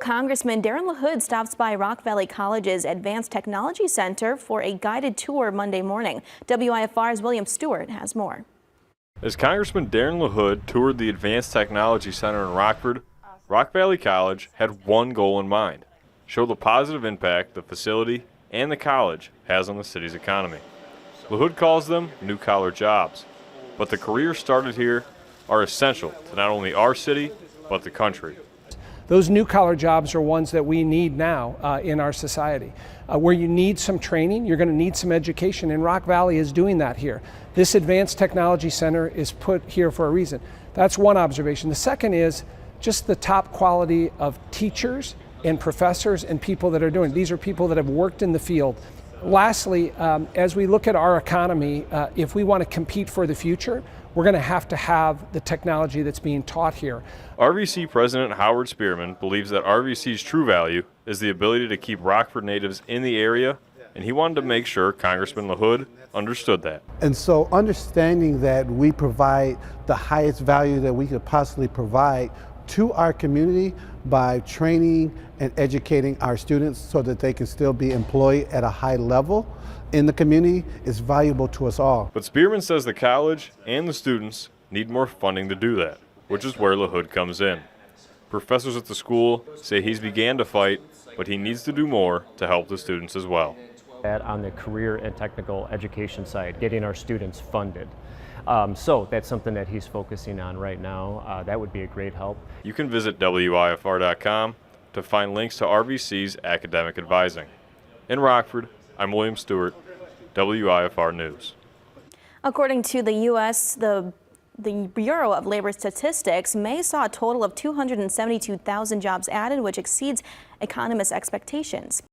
Congressman LaHood stops by Rock Valley College's Advanced Technology Center for a guided tour Monday morning. WIFR's William Stewart has more. As Congressman LaHood toured the Advanced Technology Center in Rockford, Rock Valley College had one goal in mind: show the positive impact the facility and the college has on the city's economy. LaHood calls them new-collar jobs, but the careers started here are essential to not only our city, but the country. Those new-collar jobs are ones that we need now in our society. Where you need some training, you're going to need some education, and Rock Valley is doing that here. This Advanced Technology Center is put here for a reason. That's one observation. The second is just the top quality of teachers and professors and people that are doing it. These are people that have worked in the field. Lastly, as we look at our economy, if we want to compete for the future, we're going to have the technology that's being taught here. RVC President Howard Spearman believes that RVC's true value is the ability to keep Rockford natives in the area, and he wanted to make sure Congressman LaHood understood that. And so understanding that we provide the highest value that we could possibly provide to our community by training and educating our students so that they can still be employed at a high level in the community is valuable to us all. But Spearman says the college and the students need more funding to do that, which is where LaHood comes in. Professors at the school say he's began to fight, but he needs to do more to help the students as well. On the career and technical education side, getting our students funded. So that's something that he's focusing on right now. That would be a great help. You can visit WIFR.com to find links to RVC's academic advising. In Rockford, I'm William Stewart, WIFR News. According to the U.S., the Bureau of Labor Statistics, May saw a total of 272,000 jobs added, which exceeds economists' expectations.